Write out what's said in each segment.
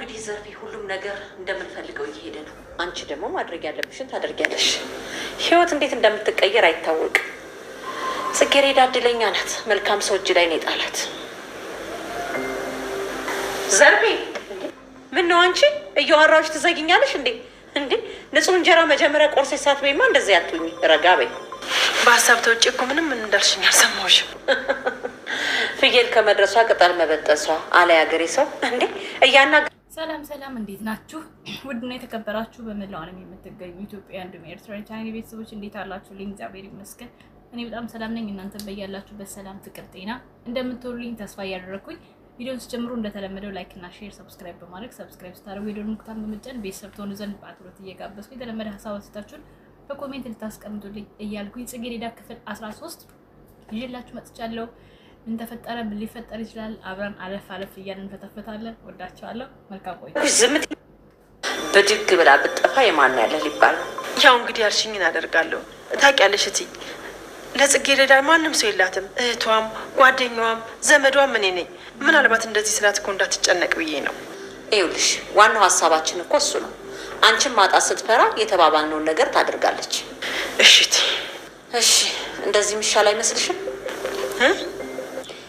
እንግዲህ ዘርፌ ሁሉም ነገር እንደምንፈልገው እየሄደ ነው። አንቺ ደግሞ ማድረግ ያለብሽን ታደርጊያለሽ። ህይወት እንዴት እንደምትቀየር አይታወቅም። ጽጌረዳ እድለኛ ናት። መልካም ሰው እጅ ላይ ነው የጣላት። ዘርፌ ምን ነው አንቺ እያወራሁሽ ትዘጊኛለሽ እንዴ? ንጹህ እንጀራ መጀመሪያ ቆርሰሽ ሳትበይማ እንደዚህ አትሁኝ። ረጋ በይ። በሀሳብ ተውጭ እኮ ምንም እንዳልሽኝ አልሰማሁሽም። ፍየል ከመድረሷ ቅጠል መበጠሷ አለ ያገሬ ሰው እንዴ እያና ሰላም እንዴት ናችሁ? ውድና የተከበራችሁ በመላው ዓለም የምትገኙ ኢትዮጵያ እንዲሁም ኤርትራ ቻይና ቤተሰቦች እንዴት አላችሁ? እግዚአብሔር ይመስገን እኔ በጣም ሰላም ነኝ። እናንተ በያላችሁበት ሰላም፣ ፍቅር፣ ጤና እንደምትወሉኝ ተስፋ እያደረኩኝ ቪዲዮውን ሲጀምሩ እንደተለመደው ላይክ እና ሼር ሰብስክራይብ በማድረግ ሰብስክራይብ ስታደርጉ የደወል ምልክቱን በመጫን ቤተሰብ ትሆኑ ዘንድ በአክብሮት እየጋበዝኩ የተለመደ ሀሳብ አስተያየታችሁን በኮሜንት ልታስቀምጡልኝ እያልኩኝ ጽጌረዳ ክፍል 13 ይዤላችሁ መጥቻለሁ። ምን ተፈጠረ? ምን ሊፈጠር ይችላል? አብረን አለፍ እያልን እንፈተፍታለን። ወዳችኋለሁ። መልካም ቆይታ። ዝምት በድግ ብላ ብትጠፋ የማን ያለ ሊባል ነው። ያው እንግዲህ ያልሽኝን አደርጋለሁ። ታውቂያለሽ እትዬ ለጽጌረዳ ማንም ሰው የላትም። እህቷም ጓደኛዋም ዘመዷም እኔ ነኝ። ምናልባት እንደዚህ ስላት እኮ እንዳትጨነቅ ብዬ ነው። ይኸውልሽ ዋናው ሀሳባችን እኮ እሱ ነው። አንቺን ማጣት ስትፈራ የተባባልነውን ነገር ታደርጋለች። እሺ እንደዚህ የሚሻል አይመስልሽም?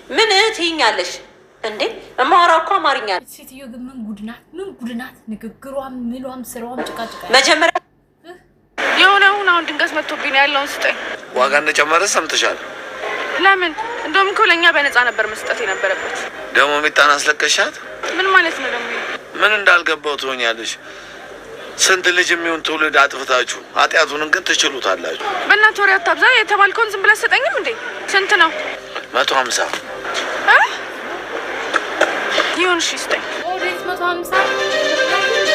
ምን ትይኛለሽ እንዴ? እማወራው እኮ አማርኛ። ሴትዮ ግን ምን ጉድናት! ንግግሯም ምሏም ስራዋም ጭቃጭቃ። መጀመሪያ የሆነውን አሁን ድንገት መጥቶብኝ ነው ያለውን ስጠኝ። ዋጋ እንደጨመረ ሰምተሻል? ለምን? እንደውም እኮ ለእኛ በነፃ ነበር መስጠት የነበረበት። ደግሞ ሚጣን አስለቀሻት? ምን ማለት ነው ደግሞ? ምን እንዳልገባው ትሆኛለሽ። ስንት ልጅ የሚሆን ትውልድ አጥፍታችሁ ኃጢአቱን ግን ትችሉታላችሁ። በእናትህ ወሬ አታብዛ። የተባልከውን ዝም ብለህ ሰጠኝም እንዴ? ስንት ነው? 150 ይሁን። እሺ ስጠኝ። ኦሬት 150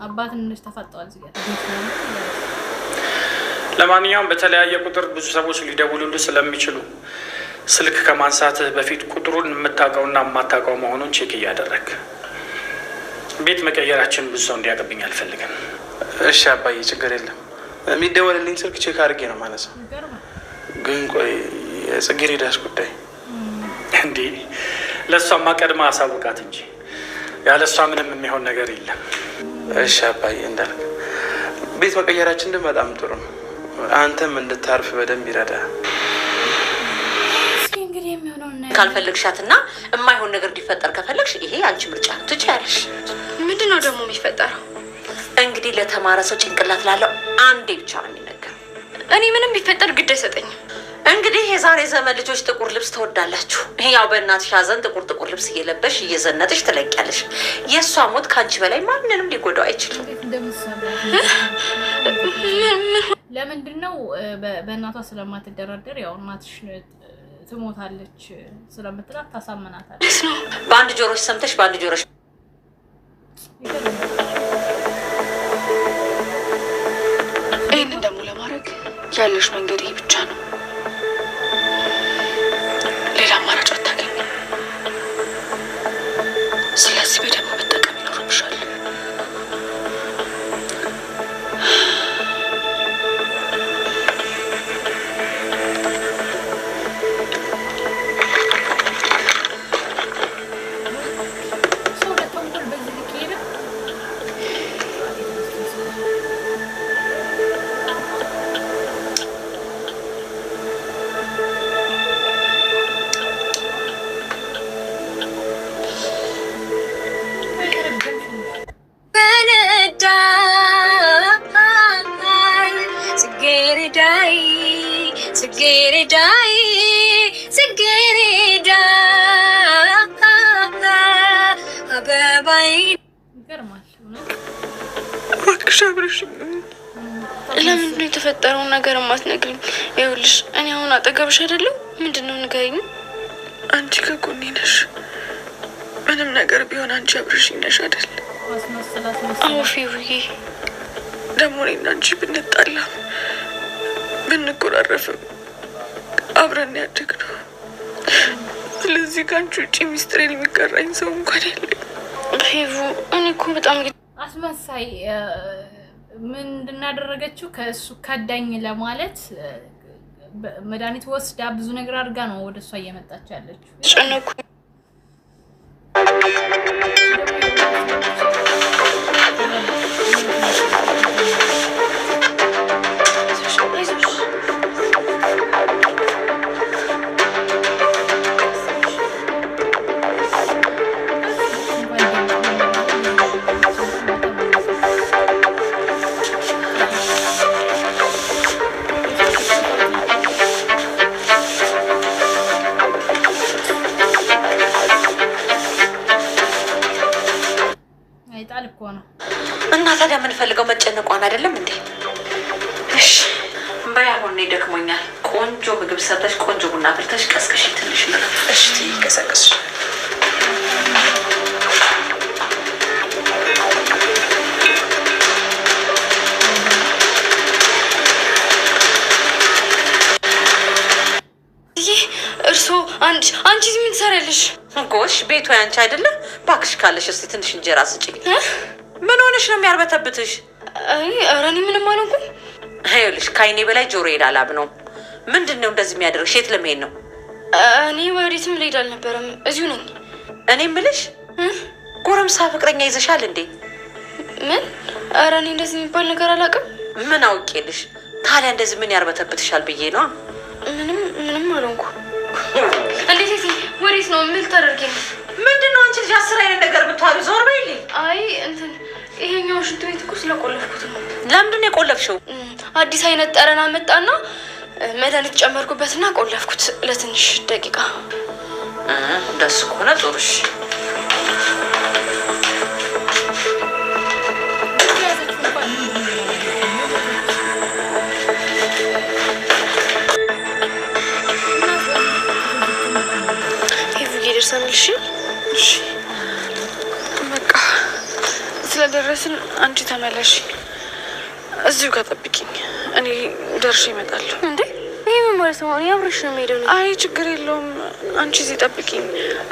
አባትንሽ ተፋጠዋል እዚህ ጋር። ለማንኛውም በተለያየ ቁጥር ብዙ ሰዎች ሊደውሉልህ ስለሚችሉ ስልክ ከማንሳትህ በፊት ቁጥሩን የምታውቀውና የማታውቀው መሆኑን ቼክ እያደረግ። ቤት መቀየራችን ብዙ ሰው እንዲያውቅብኝ አልፈልግም። እሺ አባዬ ችግር የለም። የሚደወልልኝ ስልክ ቼክ አድርጌ ነው ማነሳው። ግን ቆይ የጽጌረዳስ ጉዳይ እንዴ? ለእሷማ ቀድማ አሳውቃት እንጂ ያለ እሷ ምንም የሚሆን ነገር የለም። እሺ አባዬ እንዳልክ ቤት መቀየራችን ግን በጣም ጥሩ ነው። አንተም እንድታርፍ በደንብ ይረዳ። እስኪ እንግዲህ የሚሆነውን ካልፈለግሻትና የማይሆን ነገር እንዲፈጠር ከፈለግሽ ይሄ አንቺ ምርጫ ነው። ትችያለሽ። ምንድን ነው ደግሞ የሚፈጠረው? እንግዲህ ለተማረ ሰው ጭንቅላት ላለው አንዴ ብቻ ነው የሚነገረው። እኔ ምንም ቢፈጠር ግድ አይሰጠኝም። እንግዲህ የዛሬ ዘመን ልጆች ጥቁር ልብስ ትወዳላችሁ። ያው በእናትሽ ሐዘን ጥቁር ልብስ እየለበሽ እየዘነጥሽ ትለቂያለሽ። የእሷ ሞት ከአንቺ በላይ ማንንም ሊጎዳው አይችልም። ለምንድን ነው በእናቷ ስለማትደራደር ያው እናትሽ ትሞታለች ስለምትላት ታሳምናታለች። በአንድ ጆሮሽ ሰምተሽ በአንድ ጆሮሽ ይህንን ደግሞ ለማድረግ ያለሽ መንገድ ይሄ ብቻ ነው። ሌላ አማራጭ አታገኝ። ስለዚህ በደንብ መጠቀም ይኖርብሻል። ጽጌረዳ አበባዬ ይገርማል። እባክሽ አብረሽ ለምንድን ነው የተፈጠረውን ነገር የማትነግሪኝ? ይኸውልሽ እኔ አሁን አጠገብሽ አይደለሁ። ምንድን ነው ንገሪኝ። አንቺ ከጎኔ ነሽ። ምንም ነገር ቢሆን አንቺ አብረሽኝ ነሽ አይደል? አዎ ፌቡዬ። ደግሞ እኔና አንቺ ብንጣላም ብንኮራረፍም አብረን ያደግነው። ስለዚህ ከአንቺ ውጭ ሚስጥሬን የሚቀራኝ ሰው እንኳን የለም። ፌቡ እኔ እኮ በጣም አስመሳይ ምን እንድናደረገችው ከእሱ ከዳኝ ለማለት መድኃኒት ወስዳ ብዙ ነገር አድርጋ ነው ወደ እሷ እየመጣች ያለችው። ጨነኩ። እና ታዲያ የምንፈልገው መጨነቋን አይደለም እንዴ? እሺ በይ አሁን እኔ ደክሞኛል። ቆንጆ ምግብ ሰርተሽ ቆንጆ ቡና አፍልተሽ ቀስቅሽ ትንሽ ነው። እሺ ቀሰቅሽ። አንቺ ምን ትሰሪያለሽ? ጎሽ ቤቱ ያንቺ አይደለ? እባክሽ ካለሽ እስቲ ትንሽ እንጀራ ስጪኝ። ምን ሆነሽ ነው የሚያርበተብትሽ? አይ ኧረ እኔ ምንም አልሆንኩም። ይኸውልሽ ከአይኔ በላይ ጆሮ ይላላብ ነው። ምንድን ነው እንደዚህ የሚያደርግሽ? የት ለመሄድ ነው? እኔ ወዴትም ልሄድ አልነበረም፣ እዚሁ ነኝ። እኔ የምልሽ ጎረምሳ ፍቅረኛ ይዘሻል እንዴ? ምን? ኧረ እኔ እንደዚህ የሚባል ነገር አላውቅም። ምን አውቄልሽ? ታዲያ እንደዚህ ምን ያርበተብትሻል ብዬ ነው። ምንም አልሆንኩም። እንዴት ወዴት ነው? ምን ታደርጊ ነው? ምንድን ነው አንቺ ልጅ 10 አይነት ነገር ብትዋሪ? ዞር በይልኝ። አይ እንትን ይሄኛው ሽንት ቤት እኮ ስለቆለፍኩት ነው። ለምንድን ነው የቆለፍሽው? አዲስ አይነት ጠረና መጣና መድኃኒት ጨመርኩበትና ቆለፍኩት ለትንሽ ደቂቃ። ደስ ከሆነ ጥሩሽ። ደርሰናል። እሺ በቃ ስለደረስን አንቺ ተመለሽ፣ እዚሁ ጋር ጠብቂኝ። እኔ ደርሼ እመጣለሁ። እንዴ ይሄ ምን ማለት ነው? እኔ አብረሽ ነው የምሄደው። አይ ችግር የለውም፣ አንቺ እዚህ ጠብቂኝ።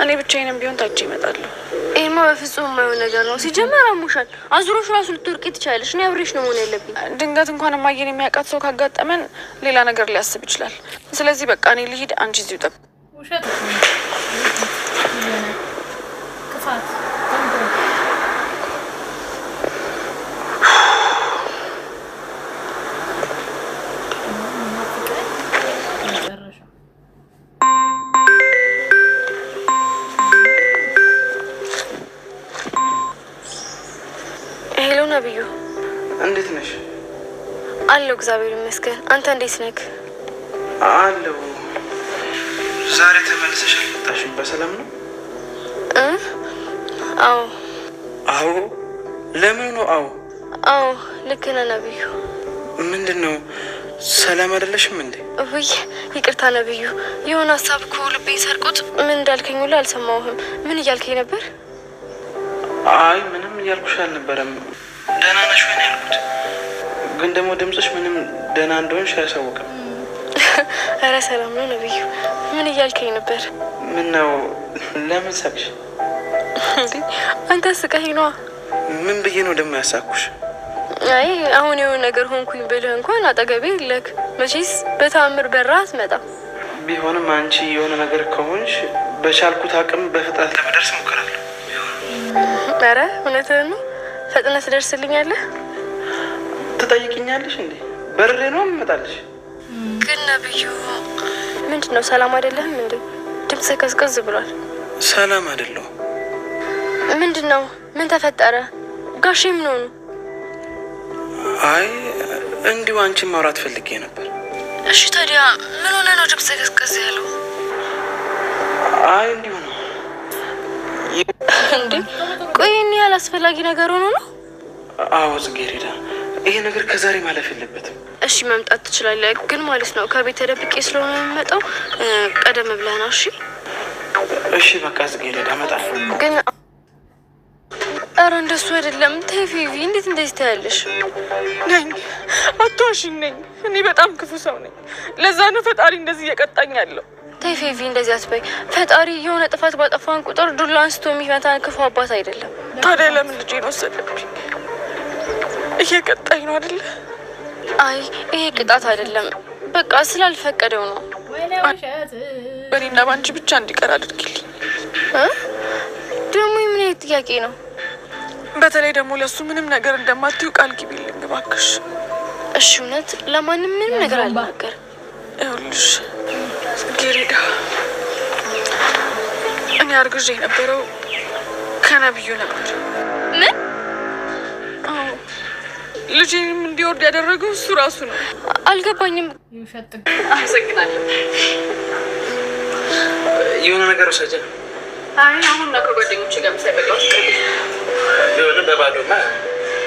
እኔ ብቻዬንም ቢሆን ታች እመጣለሁ። ይሄማ በፍጹም የማይሆን ነገር ነው። ሲጀመር አሙሻል፣ አዙሮሽ ራሱ ልትወርቂ ትችያለሽ። እኔ አብረሽ ነው መሆን ያለብኝ። ድንገት እንኳን ማየን የሚያውቃት ሰው ካጋጠመን ሌላ ነገር ሊያስብ ይችላል። ስለዚህ በቃ እኔ ልሂድ፣ አንቺ እዚሁ ጠብቂኝ። ውሸት ክፋት ሄሎ ነብዩ፣ እንዴት ነሽ? አለሁ እግዚአብሔር ይመስገን። አንተ እንዴት ነህ? አለሁ። ዛሬ ተመልሰሽ አልመጣሽም? በሰላም ነው? አዎ። አዎ? ለምን ነው አዎ? አዎ ልክ ነህ ነብዩ። ምንድን ነው ሰላም አይደለሽም እንዴ? ውይ ይቅርታ ነብዩ፣ የሆነ ሀሳብ እኮ ልቤን ሰርቆት ምን እንዳልከኝ ሁሉ አልሰማሁህም። ምን እያልከኝ ነበር? አይ ምንም እያልኩሽ አልነበረም። ደህና ነሽ ወይ ነው ያልኩት። ግን ደግሞ ድምፅሽ ምንም ደህና እንደሆንሽ አያሳውቅም። ኧረ ሰላም ነው ነብዩ። ምን እያልከኝ ነበር? ምን ነው ለምን ሳቅሽ? አንተ ስቀኝ ነዋ። ምን ብዬ ነው ደግሞ ያሳኩሽ? አይ አሁን የሆነ ነገር ሆንኩኝ ብልህ እንኳን አጠገቤ የለክ። መቼስ በተአምር በራ አትመጣም። ቢሆንም አንቺ የሆነ ነገር ከሆንሽ በቻልኩት አቅም በፍጥነት ለመድረስ እሞክራለሁ። ኧረ እውነትህን ነው? ፈጥነህ ትደርስልኛለህ? ትጠይቅኛለሽ እንዴ? በርሬ ነው እመጣለሽ። ግን ነብዩ ምንድን ነው ሰላም አይደለህም እንዴ? ድምፅህ ቀዝቀዝ ብሏል። ሰላም አይደለሁም። ምንድን ነው? ምን ተፈጠረ? ጋሼ ምን ሆኑ? አይ እንዲሁ አንቺን ማውራት ፈልጌ ነበር። እሺ ታዲያ ምን ሆነ ነው ድምፅህ ቀዝቀዝ ያለው? አይ እንዲሁ ነው። እንዴ ቆይ እኔ ያላስፈላጊ ነገር ሆኖ ነው? አዎ ጽጌረዳ፣ ይሄ ነገር ከዛሬ ማለፍ የለበትም። እሺ መምጣት ትችላለህ፣ ግን ማለት ነው ከቤት ተደብቄ ስለሆነ የምመጣው ቀደም ብለህ ና። እሺ በቃ ጽጌረዳ እመጣለሁ። ግን ኧረ እንደሱ አይደለም። ተይ ፌቪ፣ እንዴት እንደዚህ ታያለሽ? ነኝ አትዋሽኝ። ነኝ እኔ በጣም ክፉ ሰው ነኝ። ለዛ ነው ፈጣሪ እንደዚህ እየቀጣኝ ያለው። ተይ ፌቪ፣ እንደዚህ አትበይ። ፈጣሪ የሆነ ጥፋት ባጠፋን ቁጥር ዱላ አንስቶ የሚመታን ክፉ አባት አይደለም። ታዲያ ለምን ልጄን ወሰደብኝ? እየቀጣኝ ነው አይደለ? አይ ይሄ ቅጣት አይደለም፣ በቃ ስላልፈቀደው ነው። በእኔና በአንቺ ብቻ እንዲቀር አድርጊልኝ። ደግሞ ምን አይነት ጥያቄ ነው? በተለይ ደግሞ ለሱ ምንም ነገር እንደማትዩ ቃል ግቢልኝ እባክሽ። እሺ እውነት ለማንም ምንም ነገር አልናገርም። ይኸውልሽ ጽጌረዳ፣ እኔ አርግዤ የነበረው ከነብዩ ነበር። ምን? አዎ ልጄንም እንዲወርድ ያደረገው እሱ ራሱ ነው። አልገባኝም። አመሰግናለሁ። የሆነ ነገር ወሰጀ። አይ አሁን ነው ከጓደኞቼ ጋር ሳይበቃው ቢሆንም በባዶማ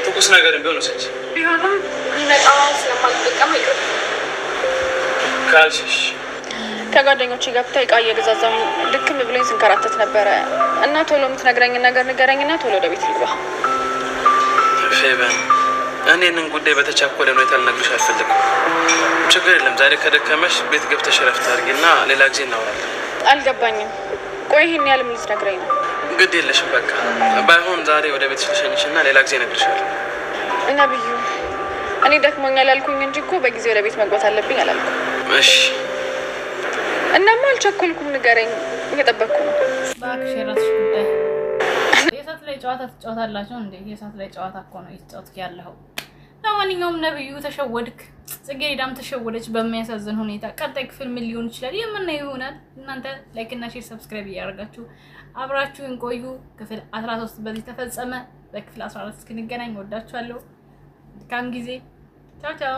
ትኩስ ነገር ቢሆን ወሰጀ። ቢሆንም ይመጣው ስለማልጠቀም አይቀር ካልሽሽ ከጓደኞቼ ጋር ብታይ ዕቃ እየገዛዛሁ ድክም ብሎኝ ስንከራተት ነበረ እና ቶሎ የምትነግረኝን ነገር ንገረኝና ቶሎ ወደ ቤት ልግባ። ፌበን፣ እኔንን ጉዳይ በተቻኮለ ሁኔታ ልነግርሽ አልፈልግም። ችግር የለም፣ ዛሬ ከደከመሽ ቤት ገብተሽ እረፍት አድርጊና ሌላ ጊዜ እናወራለን። አልገባኝም። ቆይ ይሄን ያህል ምን ልትነግረኝ ነው? ግድ የለሽም በቃ። ባይሆን ዛሬ ወደ ቤት ልሸኝሽና ሌላ ጊዜ እነግርሻለሁ። ነብዩ፣ እኔ ደክሞኛል አልኩኝ እንጂ እኮ በጊዜ ወደ ቤት መግባት አለብኝ አላልኩም። እሺ እናማ አልቸኮልኩም። ንገረኝ፣ እየጠበቅኩ ነው። እባክሽ የራስሽ ጉዳይ። የእሳት ላይ ጨዋታ ትጫወታላችሁ እንዴ? የእሳት ላይ ጨዋታ እኮ ነው እየተጫወትክ ያለኸው። ለማንኛውም ነብዩ ተሸወድክ፣ ጽጌረዳም ተሸወደች በሚያሳዝን ሁኔታ። ቀጣይ ክፍል ምን ሊሆን ይችላል የምናየው ይሆናል። እናንተ ላይክ እና ሼር ሰብስክራይብ እያደረጋችሁ አብራችሁን ቆዩ። ክፍል 13 በዚህ ተፈጸመ። በክፍል 14 እስክንገናኝ ወዳችኋለሁ። መልካም ጊዜ። ቻው ቻው።